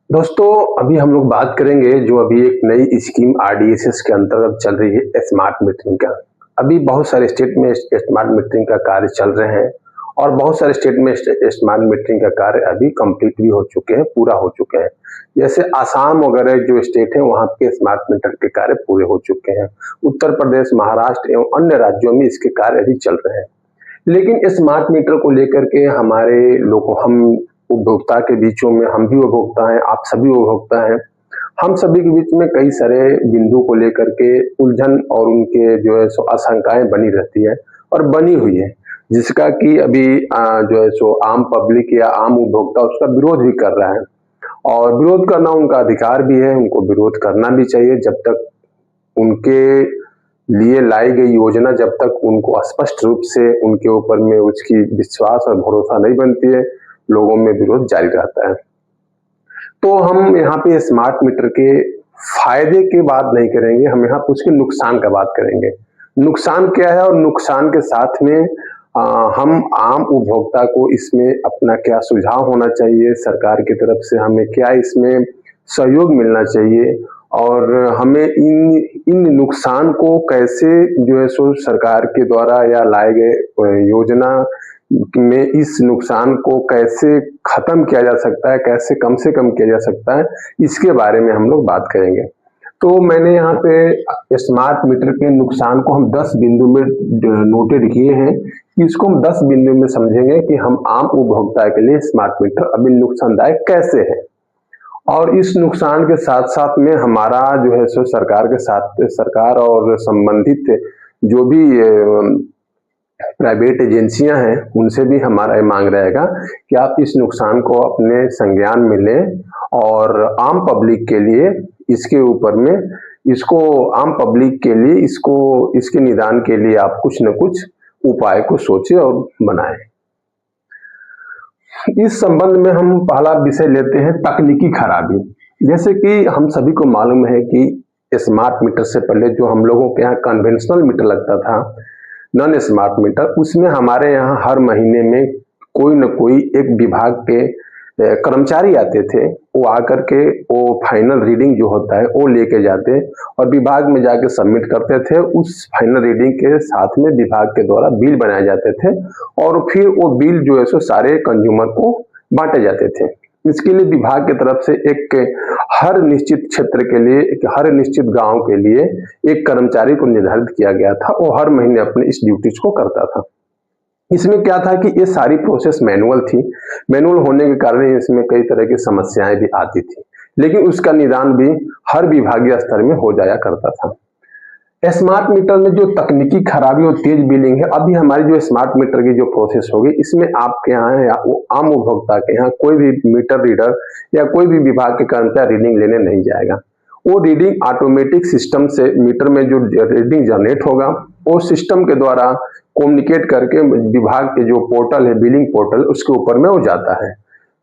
दोस्तों, अभी हम लोग बात करेंगे जो अभी एक नई स्कीम आरडीएसएस के अंतर्गत चल रही है स्मार्ट मीटरिंग का। अभी बहुत सारे स्टेट में स्मार्ट मीटरिंग का कार्य चल रहे हैं और बहुत सारे स्टेट में स्मार्ट मीटरिंग का कार्य अभी कंप्लीट भी हो चुके हैं, पूरा हो चुके हैं। जैसे आसाम वगैरह जो स्टेट है वहाँ के स्मार्ट मीटर के कार्य पूरे हो चुके हैं। उत्तर प्रदेश, महाराष्ट्र एवं अन्य राज्यों में इसके कार्य अभी चल रहे हैं। लेकिन स्मार्ट मीटर को लेकर के हमारे लोगों हम उपभोक्ता के बीचों में, हम भी उपभोक्ता हैं, आप सभी उपभोक्ता हैं, हम सभी के बीच में कई सारे बिंदु को लेकर के उलझन और उनके जो है सो आशंकाएं बनी रहती है और बनी हुई है, जिसका कि अभी जो है सो आम पब्लिक या आम उपभोक्ता उसका विरोध भी कर रहा है। और विरोध करना उनका अधिकार भी है, उनको विरोध करना भी चाहिए जब तक उनके लिए लाई गई योजना जब तक उनको स्पष्ट रूप से उनके ऊपर में उसकी विश्वास और भरोसा नहीं बनती है, लोगों में विरोध जारी रहता है। तो हम यहाँ पे स्मार्ट मीटर के फायदे की बात नहीं करेंगे, हम यहाँ उसके नुकसान का बात करेंगे। नुकसान क्या है और नुकसान के साथ में हम आम उपभोक्ता को इसमें अपना क्या सुझाव होना चाहिए, सरकार की तरफ से हमें क्या इसमें सहयोग मिलना चाहिए और हमें इन नुकसान को कैसे जो है सो सरकार के द्वारा या लाए गए योजना में इस नुकसान को कैसे खत्म किया जा सकता है, कैसे कम से कम किया जा सकता है, इसके बारे में हम लोग बात करेंगे। तो मैंने यहाँ पे स्मार्ट मीटर के नुकसान को हम 10 बिंदु में नोटेड किए हैं। इसको हम 10 बिंदु में समझेंगे कि हम आम उपभोक्ता के लिए स्मार्ट मीटर अभी नुकसानदायक कैसे है और इस नुकसान के साथ साथ में हमारा जो है सो सरकार के साथ, सरकार और संबंधित जो भी प्राइवेट एजेंसियां हैं उनसे भी हमारा ये मांग रहेगा कि आप इस नुकसान को अपने संज्ञान में लें और आम पब्लिक के लिए इसके ऊपर में इसको आम पब्लिक के लिए इसको इसके निदान के लिए आप कुछ न कुछ उपाय को सोचें और बनाएं। इस संबंध में हम पहला विषय लेते हैं तकनीकी खराबी। जैसे कि हम सभी को मालूम है कि स्मार्ट मीटर से पहले जो हम लोगों के यहाँ कन्वेंशनल मीटर लगता था, नॉन स्मार्ट मीटर, उसमें हमारे यहाँ हर महीने में कोई न कोई एक विभाग के कर्मचारी आते थे। वो आकर के वो फाइनल रीडिंग जो होता है वो लेके जाते और विभाग में जाके सबमिट करते थे। उस फाइनल रीडिंग के साथ में विभाग के द्वारा बिल बनाए जाते थे और फिर वो बिल जो है सो सारे कंज्यूमर को बांटे जाते थे। इसके लिए विभाग की तरफ से एक हर निश्चित क्षेत्र के लिए, हर निश्चित गांव के लिए एक कर्मचारी को निर्धारित किया गया था। वो हर महीने अपने इस ड्यूटीज को करता था। इसमें क्या था कि ये सारी प्रोसेस मैनुअल थी। मैनुअल होने के कारण इसमें कई तरह की समस्याएं भी आती थी, लेकिन उसका निदान भी हर विभागीय स्तर में हो जाया करता था। स्मार्ट मीटर में जो तकनीकी खराबी और तेज बिलिंग है, अभी हमारी जो स्मार्ट मीटर की जो प्रोसेस होगी इसमें आपके यहाँ या वो आम उपभोक्ता के यहाँ कोई भी मीटर रीडर या कोई भी विभाग के कर्मचारी रीडिंग लेने नहीं जाएगा। वो रीडिंग ऑटोमेटिक सिस्टम से मीटर में जो रीडिंग जनरेट होगा वो सिस्टम के द्वारा कम्युनिकेट करके विभाग के जो पोर्टल है, बिलिंग पोर्टल, उसके ऊपर में हो जाता है।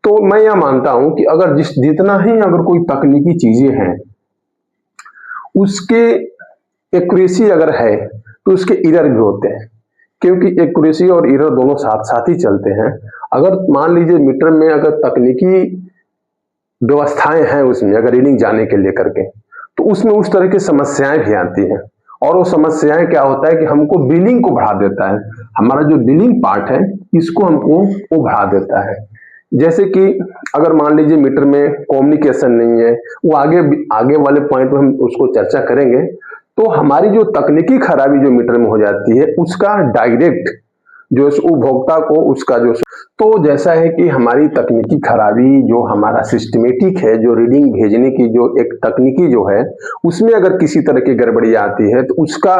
तो मैं यह मानता हूं कि अगर जितना ही अगर कोई तकनीकी चीजें हैं उसके एक्यूरेसी अगर है तो उसके एरर भी होते हैं, क्योंकि एक्यूरेसी और एरर दोनों साथ साथ ही चलते हैं। अगर मान लीजिए मीटर में अगर तकनीकी व्यवस्थाएं हैं, उसमें अगर रीडिंग जाने के लेकर के, तो उसमें उस तरह की समस्याएं भी आती हैं और वो समस्याएं क्या होता है कि हमको बिलिंग को बढ़ा देता है। हमारा जो बिलिंग पार्ट है इसको हमको वो बढ़ा देता है। जैसे कि अगर मान लीजिए मीटर में कम्युनिकेशन नहीं है, वो आगे वाले पॉइंट में हम उसको चर्चा करेंगे। तो हमारी जो तकनीकी खराबी जो मीटर में हो जाती है उसका डायरेक्ट जो उपभोक्ता को उसका जो, तो जैसा है कि हमारी तकनीकी खराबी जो हमारा सिस्टमेटिक है, जो रीडिंग भेजने की जो एक तकनीकी जो है, उसमें अगर किसी तरह की गड़बड़ी आती है तो उसका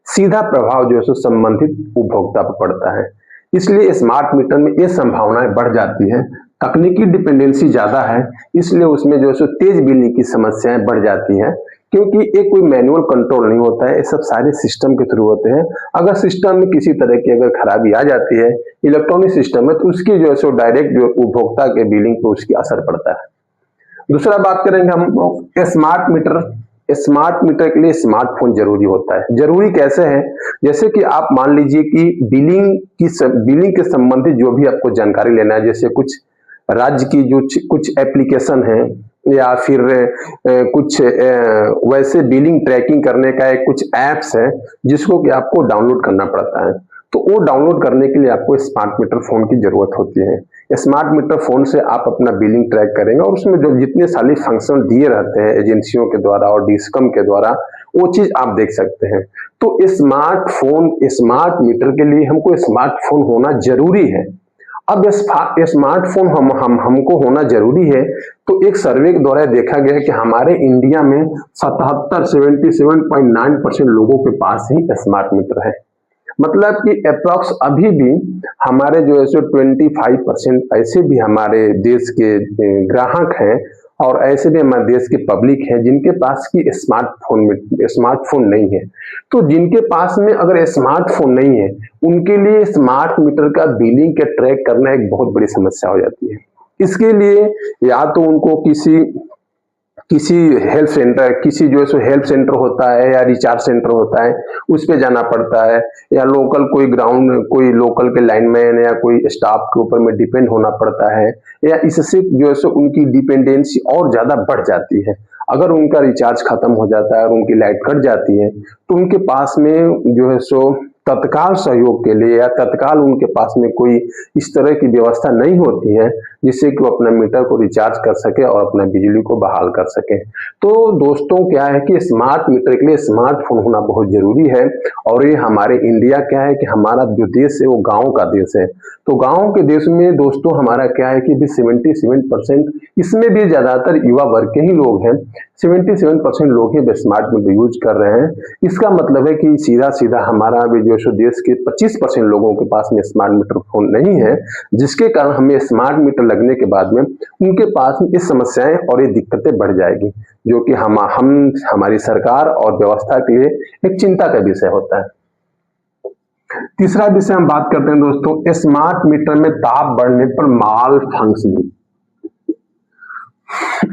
सीधा प्रभाव जो है सो संबंधित उपभोक्ता पर पड़ता है। इसलिए स्मार्ट मीटर में ये संभावनाएं बढ़ जाती है। तकनीकी डिपेंडेंसी ज्यादा है, इसलिए उसमें जो है सो तेज बिलिंग की समस्याएं बढ़ जाती हैं, क्योंकि एक कोई मैनुअल कंट्रोल नहीं होता है, ये सब सारे सिस्टम के थ्रू होते हैं। अगर सिस्टम में किसी तरह की अगर खराबी आ जाती है, इलेक्ट्रॉनिक सिस्टम है, तो उसकी जो है सो डायरेक्ट जो उपभोक्ता के बिलिंग पे उसकी असर पड़ता है। दूसरा बात करेंगे हम स्मार्ट मीटर। स्मार्ट मीटर के लिए स्मार्टफोन जरूरी होता है। जरूरी कैसे है? जैसे कि आप मान लीजिए कि बिलिंग के संबंधित जो भी आपको जानकारी लेना है, जैसे कुछ राज्य की जो कुछ एप्लीकेशन है, या फिर कुछ वैसे बिलिंग ट्रैकिंग करने का एक कुछ ऐप्स है जिसको कि आपको डाउनलोड करना पड़ता है। तो वो डाउनलोड करने के लिए आपको स्मार्ट मीटर फोन की जरूरत होती है। स्मार्ट मीटर फोन से आप अपना बिलिंग ट्रैक करेंगे और उसमें जो जितने सारे फंक्शन दिए रहते हैं एजेंसियों के द्वारा और डिस्कम के द्वारा, वो चीज आप देख सकते हैं। तो स्मार्ट मीटर के लिए हमको स्मार्टफोन होना जरूरी है। अब स्मार्टफोन हमको होना जरूरी है। तो एक सर्वे के द्वारा देखा गया कि हमारे इंडिया में 77.9% लोगों के पास ही स्मार्ट मीटर है। मतलब कि अप्रॉक्स अभी भी हमारे जो है सो 25% ऐसे भी हमारे देश के ग्राहक हैं और ऐसे भी हमारे देश की पब्लिक है जिनके पास की स्मार्टफोन नहीं है। तो जिनके पास में अगर स्मार्टफोन नहीं है, उनके लिए स्मार्ट मीटर का बिलिंग के ट्रैक करना एक बहुत बड़ी समस्या हो जाती है। इसके लिए या तो उनको किसी हेल्प सेंटर, किसी जो है सो हेल्प सेंटर होता है या रिचार्ज सेंटर होता है, उस पे जाना पड़ता है, या कोई लोकल के लाइनमैन या कोई स्टाफ के ऊपर में डिपेंड होना पड़ता है, या इससे जो है सो उनकी डिपेंडेंसी और ज्यादा बढ़ जाती है। अगर उनका रिचार्ज खत्म हो जाता है और उनकी लाइट कट जाती है तो उनके पास में जो है सो तत्काल सहयोग के लिए या तत्काल उनके पास में कोई इस तरह की व्यवस्था नहीं होती है जिससे कि वो अपना मीटर को रिचार्ज कर सके और अपना बिजली को बहाल कर सके। तो दोस्तों क्या है कि स्मार्ट मीटर के लिए स्मार्टफोन होना बहुत जरूरी है। और ये हमारे इंडिया क्या है कि हमारा जो देश है वो गाँव का देश है। तो गाँव के देश में दोस्तों हमारा क्या है कि 77%, इसमें भी ज्यादातर युवा वर्ग के ही लोग हैं, 77% लोग ही स्मार्ट मीटर यूज कर रहे हैं। इसका मतलब है कि सीधा सीधा हमारा भी जो देश के 25% लोगों के पास में स्मार्ट मीटर फोन नहीं है, जिसके कारण हमें स्मार्ट मीटर लगने के बाद में उनके पास में ये समस्याएं और ये दिक्कतें बढ़ जाएगी, जो कि हम हमारी सरकार और व्यवस्था के लिए एक चिंता का विषय होता है। तीसरा विषय हम बात करते हैं दोस्तों, स्मार्ट मीटर में ताप बढ़ने पर माल फंक्शनिंग।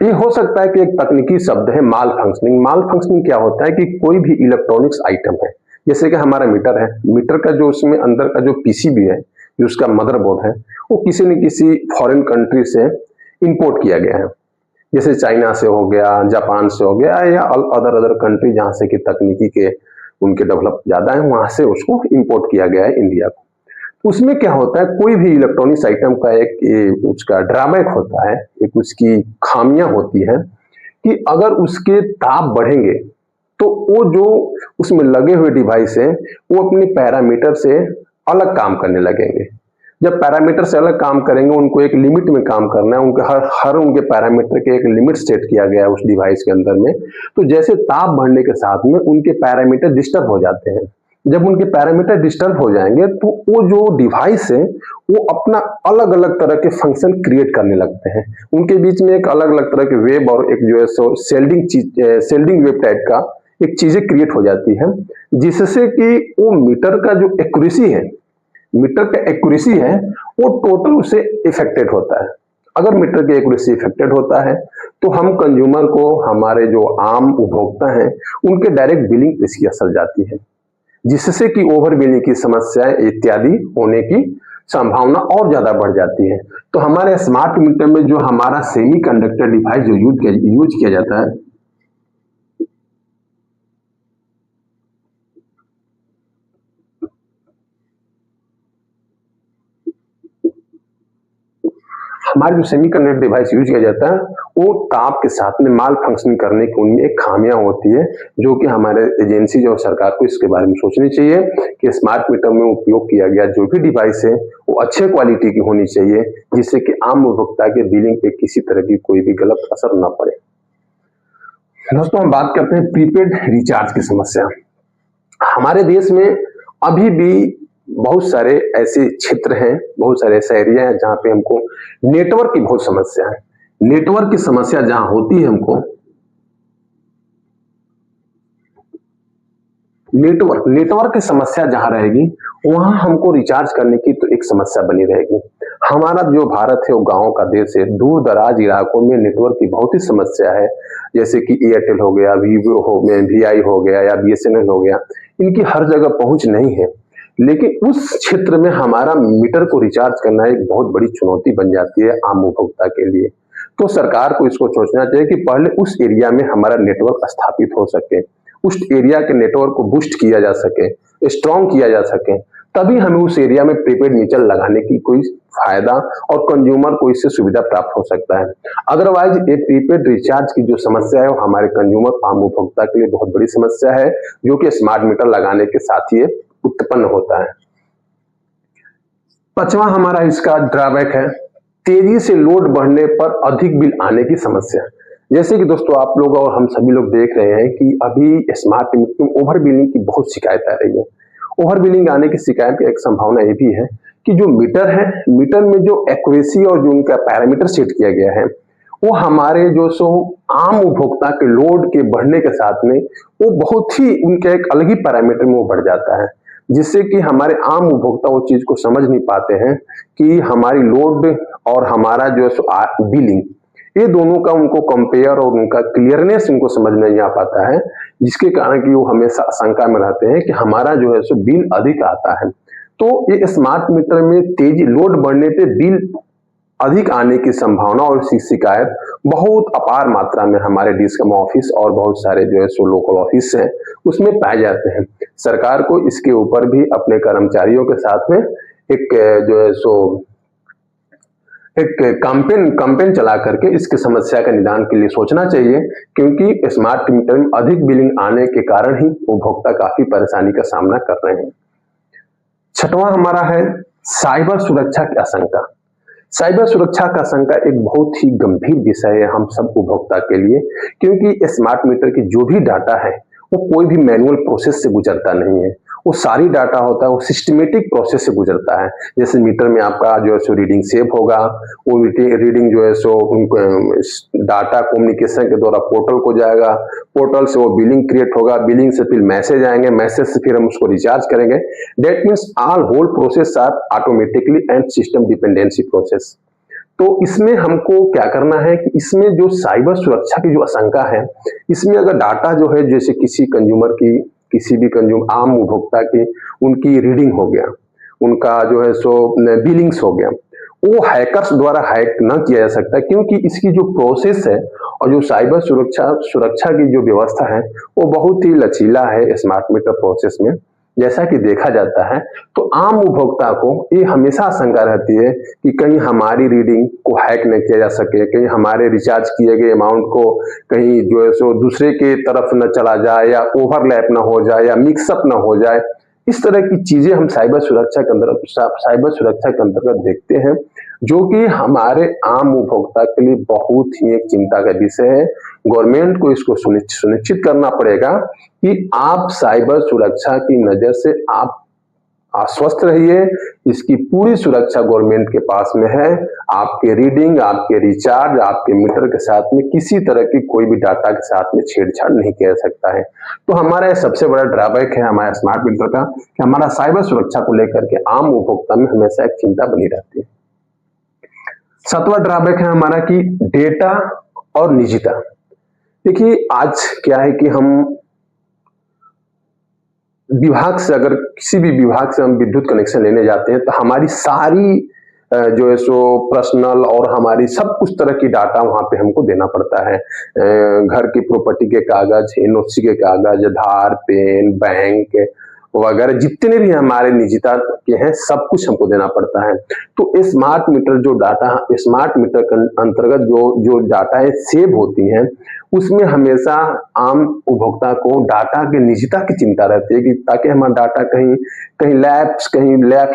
ये हो सकता है कि एक तकनीकी शब्द है माल फंक्शनिंग। माल फंक्शनिंग क्या होता है कि कोई भी इलेक्ट्रॉनिक्स आइटम है, जैसे कि हमारा मीटर है, मीटर का जो उसमें अंदर का जो पीसीबी है, जो उसका मदरबोर्ड है, वो किसी न किसी फॉरेन कंट्री से इंपोर्ट किया गया है। जैसे चाइना से हो गया, जापान से हो गया, या अदर कंट्री जहां से कि तकनीकी के उनके डेवलप ज्यादा है, वहां से उसको इंपोर्ट किया गया है इंडिया को। उसमें क्या होता है, कोई भी इलेक्ट्रॉनिक्स आइटम का एक उसका ड्रॉबैक होता है, एक उसकी खामियां होती है कि अगर उसके ताप बढ़ेंगे तो वो जो उसमें लगे हुए डिवाइस है वो अपने पैरामीटर से अलग काम करने लगेंगे। जब पैरामीटर से अलग काम करेंगे, उनको एक लिमिट में काम करना है, उनके हर उनके पैरामीटर के एक लिमिट सेट किया गया है उस डिवाइस के अंदर में। तो जैसे ताप बढ़ने के साथ में उनके पैरामीटर डिस्टर्ब हो जाते हैं। जब उनके पैरामीटर डिस्टर्ब हो जाएंगे तो वो जो डिवाइस है वो अपना अलग अलग तरह के फंक्शन क्रिएट करने लगते हैं। उनके बीच में एक अलग अलग तरह के वेब और एक जो है सो सेल्डिंग वेब टाइप का एक चीजें क्रिएट हो जाती है, जिससे कि वो मीटर का जो एक्यूरेसी है, मीटर का एक्यूरेसी है वो टोटल उससे इफेक्टेड होता है। अगर मीटर की एक्यूरेसी इफेक्टेड होता है तो हम कंज्यूमर को, हमारे जो आम उपभोक्ता हैं, उनके डायरेक्ट बिलिंग पे इसकी असर जाती है, जिससे कि ओवर बिलिंग की समस्याएं इत्यादि होने की संभावना और ज्यादा बढ़ जाती है। तो हमारे स्मार्ट मीटर में जो हमारा सेमीकंडक्टर डिवाइस जो यूज किया जाता है, हमारे जो सेमीकंडक्टर डिवाइस यूज किया जाता है वो ताप के साथ में माल फंक्शन करने की उनमें एक खामियां होती है, जो कि हमारे एजेंसी जो सरकार को इसके बारे में सोचनी चाहिए कि स्मार्ट मीटर में उपयोग किया गया जो भी डिवाइस है वो अच्छे क्वालिटी की होनी चाहिए, जिससे कि आम उपभोक्ता के बिलिंग पे किसी तरह की कोई भी गलत असर न पड़े। दोस्तों हम बात करते हैं प्रीपेड रिचार्ज की समस्या। हमारे देश में अभी भी बहुत सारे ऐसे क्षेत्र हैं, बहुत सारे ऐसे एरिया हैं जहां पे हमको नेटवर्क की बहुत समस्या है। नेटवर्क की समस्या जहां होती है, हमको नेटवर्क की समस्या जहां रहेगी वहां हमको रिचार्ज करने की तो एक समस्या बनी रहेगी। हमारा जो भारत है वो गांव का देश है, दूर दराज इलाकों में नेटवर्क की बहुत ही समस्या है। जैसे कि एयरटेल हो गया, वीवो हो गया, वीआई हो गया या बीएसएनएल हो गया, इनकी हर जगह पहुंच नहीं है। लेकिन उस क्षेत्र में हमारा मीटर को रिचार्ज करना एक बहुत बड़ी चुनौती बन जाती है आम उपभोक्ता के लिए। तो सरकार को इसको सोचना चाहिए कि पहले उस एरिया में हमारा नेटवर्क स्थापित हो सके, उस एरिया के नेटवर्क को बूस्ट किया जा सके, स्ट्रॉन्ग किया जा सके, तभी हमें उस एरिया में प्रीपेड मीटर लगाने की कोई फायदा और कंज्यूमर को इससे सुविधा प्राप्त हो सकता है। अदरवाइज ये प्रीपेड रिचार्ज की जो समस्या है वो हमारे कंज्यूमर आम उपभोक्ता के लिए बहुत बड़ी समस्या है, जो कि स्मार्ट मीटर लगाने के साथ ही उत्पन्न होता है। पांचवा हमारा इसका ड्रॉबैक है तेजी से लोड बढ़ने पर अधिक बिल आने की समस्या। जैसे कि दोस्तों आप लोग और हम सभी लोग देख रहे हैं कि अभी स्मार्ट मीटर में ओवर बिलिंग की बहुत शिकायत आ रही है। ओवर बिलिंग आने की शिकायत की एक संभावना ये भी है कि जो मीटर है, मीटर में जो एक्यूरेसी और जो उनका पैरामीटर सेट किया गया है वो हमारे जो सो आम उपभोक्ता के लोड के बढ़ने के साथ में वो बहुत ही उनके एक अलग ही पैरामीटर में वो बढ़ जाता है, जिससे कि हमारे आम उपभोक्ता वो चीज को समझ नहीं पाते हैं कि हमारी लोड और हमारा जो है बिलिंग ये दोनों का उनको कंपेयर और उनका क्लियरनेस उनको समझ में नहीं आ पाता है, जिसके कारण कि वो हमेशा आशंका में रहते हैं कि हमारा जो है सो बिल अधिक आता है। तो ये स्मार्ट मीटर में तेजी लोड बढ़ने पे बिल अधिक आने की संभावना और इसकी शिकायत बहुत अपार मात्रा में हमारे डिस्कम ऑफिस और बहुत सारे जो है सो लोकल ऑफिस हैं उसमें पाए जाते हैं। सरकार को इसके ऊपर भी अपने कर्मचारियों के साथ में एक जो है सो एक कैंपेन चला करके इसकी समस्या का निदान के लिए सोचना चाहिए, क्योंकि स्मार्ट मीटर में अधिक बिलिंग आने के कारण ही उपभोक्ता काफी परेशानी का सामना कर रहे हैं। छठवां हमारा है साइबर सुरक्षा की आशंका। साइबर सुरक्षा का आशंका एक बहुत ही गंभीर विषय है हम सब उपभोक्ता के लिए, क्योंकि स्मार्ट मीटर की जो भी डाटा है वो कोई भी मैनुअल प्रोसेस से गुजरता नहीं है, वो सारी डाटा होता है वो सिस्टमेटिक प्रोसेस से गुजरता है। जैसे मीटर में आपका जो है सो रीडिंग सेव होगा, वो रीडिंग जो है सो डाटा कम्युनिकेशन के द्वारा पोर्टल को जाएगा, पोर्टल से वो बिलिंग क्रिएट होगा, बिलिंग से फिर मैसेज आएंगे, मैसेज से फिर हम उसको रिचार्ज करेंगे। That means all whole process are automatically and system dependency process. तो इसमें हमको क्या करना है कि इसमें जो साइबर सुरक्षा की जो आशंका है, इसमें अगर डाटा जो है जैसे किसी कंज्यूमर की किसी भी कंज्यूमर आम उपभोक्ता की उनकी रीडिंग हो गया, उनका जो है सो बिलिंग्स हो गया, वो हैकर्स द्वारा हैक न किया जा सकता, क्योंकि इसकी जो प्रोसेस है और जो साइबर सुरक्षा की जो व्यवस्था है वो बहुत ही लचीला है स्मार्ट मीटर प्रोसेस में। जैसा कि देखा जाता है तो आम उपभोक्ता को ये हमेशा आशंका रहती है कि कहीं हमारी रीडिंग को हैक न किया जा सके, कहीं हमारे रिचार्ज किए गए अमाउंट को कहीं जो है सो दूसरे के तरफ न चला जाए या ओवरलैप न हो जाए या मिक्सअप न हो जाए। इस तरह की चीजें हम साइबर सुरक्षा के अंतर्गत देखते हैं, जो कि हमारे आम उपभोक्ता के लिए बहुत ही एक चिंता का विषय है। गवर्नमेंट को इसको सुनिश्चित करना पड़ेगा कि आप साइबर सुरक्षा की नजर से आप आश्वस्त रहिए, इसकी पूरी सुरक्षा गवर्नमेंट के पास में है। आपके रीडिंग, आपके रिचार्ज, आपके मीटर के साथ में किसी तरह की कोई भी डाटा के साथ में छेड़छाड़ नहीं किया जा सकता है। तो हमारा सबसे बड़ा ड्रॉबैक है हमारे स्मार्ट मीटर का कि हमारा साइबर सुरक्षा को लेकर के आम उपभोक्ता में हमेशा एक चिंता बनी रहती है। सातवां ड्रॉबैक है हमारा कि डेटा और निजता। देखिए आज क्या है कि हम विभाग से अगर किसी भी विभाग से हम विद्युत कनेक्शन लेने जाते हैं तो हमारी सारी जो है सो पर्सनल और हमारी सब कुछ तरह की डाटा वहां पे हमको देना पड़ता है। घर की प्रॉपर्टी के कागज, एनओसी के कागज, आधार, पैन, बैंक वगैरह जितने भी हमारे निजता के हैं सब कुछ हमको देना पड़ता है। तो स्मार्ट मीटर जो डाटा स्मार्ट मीटर के अंतर्गत जो डाटा है सेव होती हैं उसमें हमेशा आम उपभोक्ता को डाटा के निजता की चिंता रहती है कि ताकि हमारा डाटा कहीं लैप्स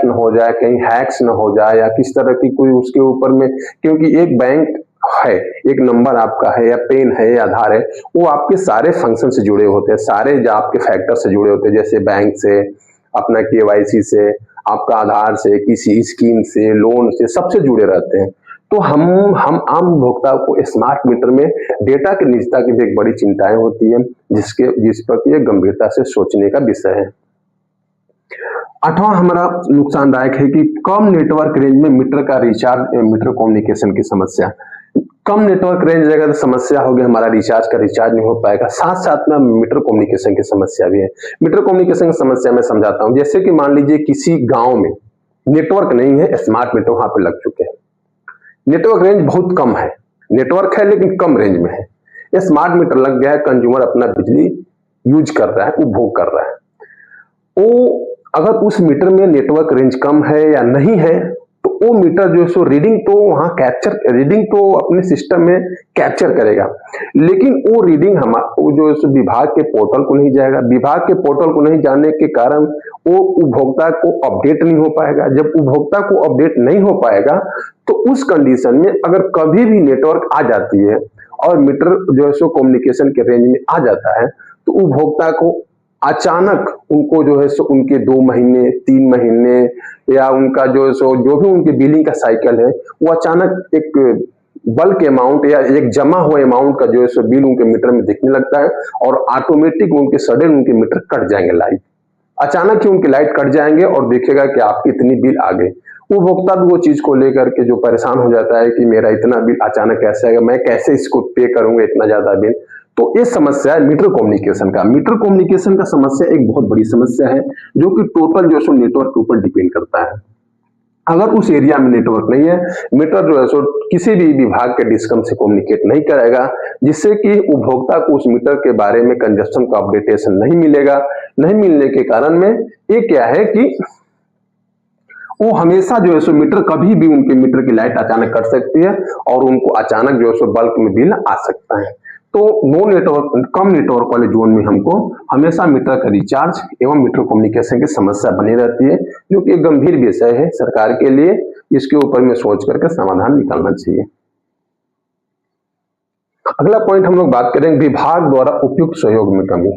न हो जाए, कहीं हैक्स न हो जाए या किस तरह की कोई उसके ऊपर में, क्योंकि एक बैंक है, एक नंबर आपका है या पेन है या आधार है, वो आपके सारे फंक्शन से जुड़े होते हैं, सारे जो आपके फैक्टर से जुड़े होते हैं, जैसे बैंक से, अपना केवाईसी से, आपका आधार से, किसी स्कीम से, लोन से, सबसे जुड़े रहते हैं। तो हम आम उपभोक्ता को स्मार्ट मीटर में डेटा की निजता की भी एक बड़ी चिंताएं होती है, जिस पर कि गंभीरता से सोचने का विषय है। आठवां हमारा नुकसानदायक है कि कम नेटवर्क रेंज में मीटर का रिचार्ज, मीटर कम्युनिकेशन की समस्या। कम नेटवर्क रेंज रहेगा तो समस्या होगी, हमारा रिचार्ज नहीं हो पाएगा। साथ साथ में मीटर कम्युनिकेशन की समस्या भी है। मीटर कम्युनिकेशन की समस्या मैं समझाता हूं। जैसे कि मान लीजिए किसी गांव में नेटवर्क नहीं है, स्मार्ट मीटर वहां पे लग चुके हैं, नेटवर्क रेंज बहुत कम है, नेटवर्क है लेकिन कम रेंज में है। ये स्मार्ट मीटर लग गया है, कंज्यूमर अपना बिजली यूज कर रहा है, उपभोग कर रहा है। वो अगर उस मीटर में नेटवर्क रेंज कम है या नहीं है तो वो मीटर जो है सो रीडिंग तो वहां रीडिंग तो अपने सिस्टम में कैप्चर करेगा, लेकिन वो रीडिंग वो जो है विभाग के पोर्टल को नहीं जाएगा। विभाग के पोर्टल को नहीं जाने के कारण वो उपभोक्ता को अपडेट नहीं हो पाएगा। जब उपभोक्ता को अपडेट नहीं हो पाएगा तो उस कंडीशन में अगर कभी भी नेटवर्क आ जाती है और मीटर जो है सो कम्युनिकेशन के रेंज में आ जाता है तो उपभोक्ता को अचानक उनको जो है सो उनके 2 महीने 3 महीने या उनका जो है सो जो भी उनके बिलिंग का साइकिल है वो अचानक एक बल्क अमाउंट या एक जमा हुआ अमाउंट का जो है सो बिल उनके मीटर में दिखने लगता है और ऑटोमेटिक उनके सडन उनके मीटर कट जाएंगे, लाइट अचानक ही उनके लाइट कट जाएंगे और देखेगा कि आपकी इतनी बिल आ गई। उपभोक्ता भी वो चीज को लेकर के जो परेशान हो जाता है कि मेरा इतना बिल अचानक कैसे आएगा, मैं कैसे इसको पे करूंगा इतना ज्यादा बिल। तो ये समस्या है मीटर कम्युनिकेशन का। मीटर कम्युनिकेशन का समस्या एक बहुत बड़ी समस्या है जो कि टोटल जो है सो नेटवर्क के ऊपर डिपेंड करता है। अगर उस एरिया में नेटवर्क नहीं है, मीटर जो है सो किसी भी विभाग के डिस्कम से कम्युनिकेट नहीं करेगा, जिससे कि उपभोक्ता को उस मीटर के बारे में कंजप्शन का अपडेटेशन नहीं मिलेगा। नहीं मिलने के कारण में ये क्या है कि वो हमेशा जो है सो मीटर कभी भी उनके मीटर की लाइट अचानक कट सकती है और उनको अचानक जो है सो बल्क में बिल आ सकता है। तो नो नेटवर्क कम नेटवर्क वाले जोन में हमको हमेशा मीटर का रिचार्ज एवं मीटर कम्युनिकेशन की समस्या बनी रहती है, जो कि एक गंभीर विषय है सरकार के लिए। इसके ऊपर में सोच करके समाधान निकालना चाहिए। अगला पॉइंट हम लोग बात करेंगे विभाग द्वारा उपयुक्त सहयोग में कमी।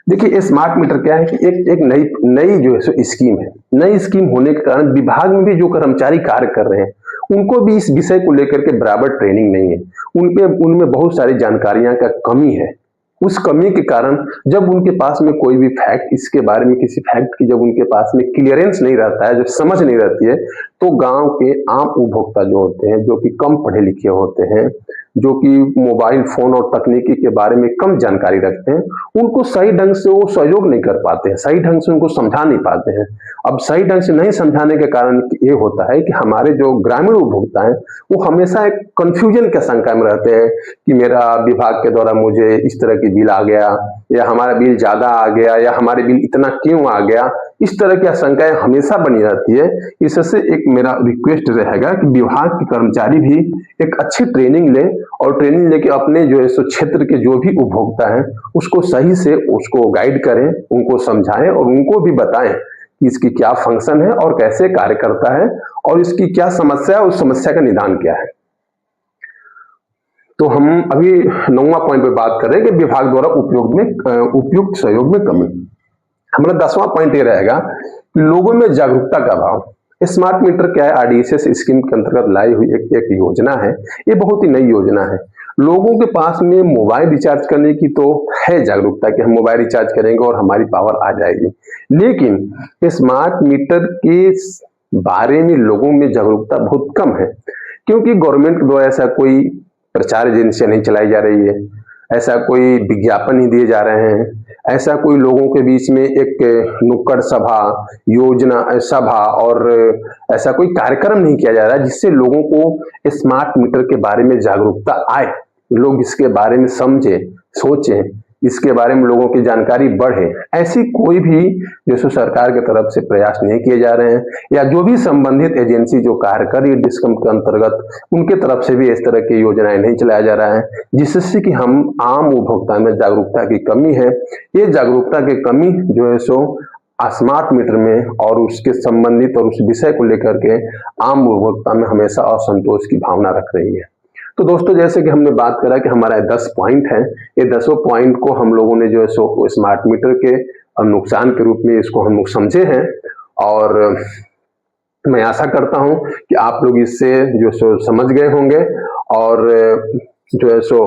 देखिए स्मार्ट मीटर क्या है कि एक नई जो है सो स्कीम है। नई स्कीम होने के कारण विभाग में भी जो कर्मचारी कार्य कर रहे हैं उनको भी इस विषय को लेकर के बराबर ट्रेनिंग नहीं है। उनमें बहुत सारी जानकारियां का कमी है। उस कमी के कारण जब उनके पास में कोई भी फैक्ट इसके बारे में किसी फैक्ट की जब उनके पास में क्लियरेंस नहीं रहता है, जब समझ नहीं रहती है, तो गांव के आम उपभोक्ता जो होते हैं, जो कि कम पढ़े लिखे होते हैं, जो कि मोबाइल फोन और तकनीकी के बारे में कम जानकारी रखते हैं, उनको सही ढंग से वो सहयोग नहीं कर पाते हैं, सही ढंग से उनको समझा नहीं पाते हैं। अब सही ढंग से नहीं समझाने के कारण ये होता है कि हमारे जो ग्रामीण उपभोक्ता हैं वो हमेशा एक कंफ्यूजन के शंका में रहते हैं कि मेरा विभाग के द्वारा मुझे इस तरह की बिल आ गया या हमारा बिल ज्यादा आ गया या हमारे बिल इतना क्यों आ गया। इस तरह की आशंकाएं हमेशा बनी रहती है। इससे एक मेरा रिक्वेस्ट रहेगा कि विभाग के कर्मचारी भी एक अच्छी ट्रेनिंग ले और ट्रेनिंग लेके अपने जो है सो क्षेत्र के जो भी उपभोक्ता हैं उसको सही से उसको गाइड करें, उनको समझाएं और उनको भी बताएं कि इसकी क्या फंक्शन है और कैसे कार्य करता है और इसकी क्या समस्या है, उस समस्या का निदान क्या है। तो हम अभी 9वां पॉइंट पे बात कर रहे हैं कि विभाग द्वारा उपयुक्त सहयोग में कमी। हमारा 10वां पॉइंट ये रहेगा कि लोगों में जागरूकता का अभाव। स्मार्ट मीटर क्या है, आरडीएसएस स्कीम के अंतर्गत लाई हुई एक योजना है। ये बहुत ही नई योजना है। लोगों के पास में मोबाइल रिचार्ज करने की तो है जागरूकता कि हम मोबाइल रिचार्ज करेंगे और हमारी पावर आ जाएगी, लेकिन स्मार्ट मीटर के बारे में लोगों में जागरूकता बहुत कम है, क्योंकि गवर्नमेंट द्वारा ऐसा कोई प्रचार एजेंसियां नहीं चलाई जा रही है, ऐसा कोई विज्ञापन नहीं दिए जा रहे हैं, ऐसा कोई लोगों के बीच में एक नुक्कड़ सभा योजना सभा और ऐसा कोई कार्यक्रम नहीं किया जा रहा है जिससे लोगों को स्मार्ट मीटर के बारे में जागरूकता आए, लोग इसके बारे में समझे सोचें, इसके बारे में लोगों की जानकारी बढ़े। ऐसी कोई भी जो सरकार की तरफ से प्रयास नहीं किए जा रहे हैं, या जो भी संबंधित एजेंसी जो कार्य कर रही है डिस्कम के अंतर्गत उनके तरफ से भी इस तरह की योजनाएं नहीं चलाया जा रहा है, जिससे कि हम आम उपभोक्ता में जागरूकता की कमी है। ये जागरूकता की कमी जो है सो स्मार्ट मीटर में और उसके संबंधित और उस विषय को लेकर के आम उपभोक्ता में हमेशा असंतोष की भावना रख रही है। तो दोस्तों जैसे कि हमने बात करा कि हमारा 10 पॉइंट है, ये 10 पॉइंट को हम लोगों ने जो है सो स्मार्ट मीटर के नुकसान के रूप में इसको हम लोग समझे हैं, और मैं आशा करता हूं कि आप लोग इससे जो सो समझ गए होंगे और जो है सो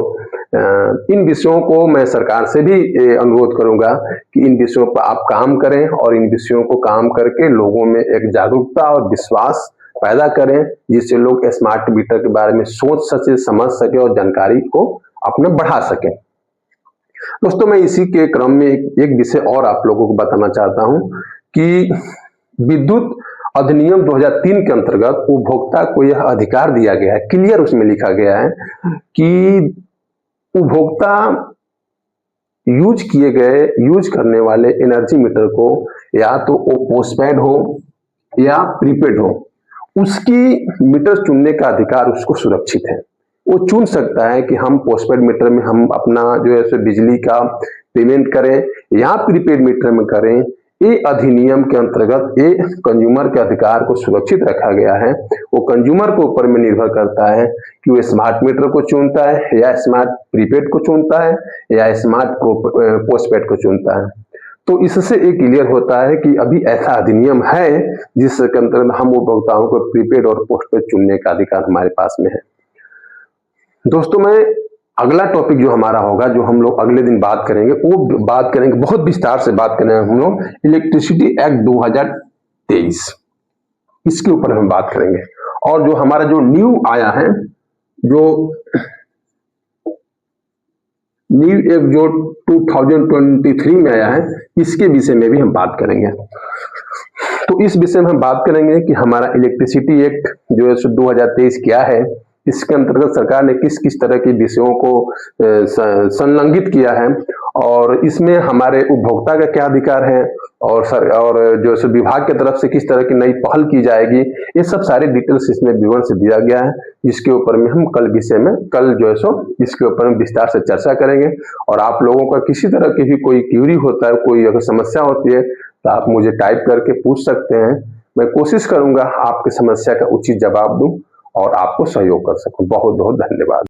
इन विषयों को मैं सरकार से भी अनुरोध करूंगा कि इन विषयों पर आप काम करें और इन विषयों को काम करके लोगों में एक जागरूकता और विश्वास पैदा करें, जिससे लोग स्मार्ट मीटर के बारे में सोच सके, समझ सके और जानकारी को अपने बढ़ा सके। दोस्तों मैं इसी के क्रम में एक विषय और आप लोगों को बताना चाहता हूं कि विद्युत अधिनियम 2003 के अंतर्गत उपभोक्ता को यह अधिकार दिया गया है, क्लियर उसमें लिखा गया है कि उपभोक्ता यूज करने वाले एनर्जी मीटर को या तो वो पोस्टपेड हो या प्रीपेड हो, उसकी मीटर चुनने का अधिकार उसको सुरक्षित है। वो चुन सकता है कि हम पोस्टपेड मीटर में हम अपना जो है सो बिजली का पेमेंट करें या प्रीपेड मीटर में करें। ये अधिनियम के अंतर्गत ये कंज्यूमर के अधिकार को सुरक्षित रखा गया है। वो कंज्यूमर के ऊपर में निर्भर करता है कि वो स्मार्ट मीटर को चुनता है या स्मार्ट प्रीपेड को चुनता है या स्मार्ट पोस्टपेड को चुनता है। तो इससे ये क्लियर होता है कि अभी ऐसा अधिनियम है जिसके अंतर्गत हम उपभोक्ताओं को प्रीपेड और पोस्टपेड चुनने का अधिकार हमारे पास में है। दोस्तों, मैं अगला टॉपिक जो हमारा होगा, जो हम लोग अगले दिन बात करेंगे, वो बात करेंगे, बहुत विस्तार से बात करेंगे हम लोग इलेक्ट्रिसिटी एक्ट 2023, इसके ऊपर हम बात करेंगे। और जो हमारा जो न्यू आया है, जो न्यू एक्ट जो 2023 में आया है, इसके विषय में भी हम बात करेंगे। तो इस विषय में हम बात करेंगे कि हमारा इलेक्ट्रिसिटी एक्ट जो है 2023 क्या है, इसके अंतर्गत सरकार ने किस किस तरह के विषयों को संलग्नित किया है और इसमें हमारे उपभोक्ता का क्या अधिकार है और जो है विभाग की तरफ से किस तरह की नई पहल की जाएगी, ये सब सारे डिटेल्स इसमें विवरण से दिया गया है, जिसके ऊपर में हम कल जो है सो इसके ऊपर में विस्तार से चर्चा करेंगे। और आप लोगों का किसी तरह की भी कोई क्यूरी होता है, कोई अगर समस्या होती है, तो आप मुझे टाइप करके पूछ सकते हैं। मैं कोशिश करूंगा आपकी समस्या का उचित जवाब दूं और आपको सहयोग कर सकूं। बहुत बहुत धन्यवाद।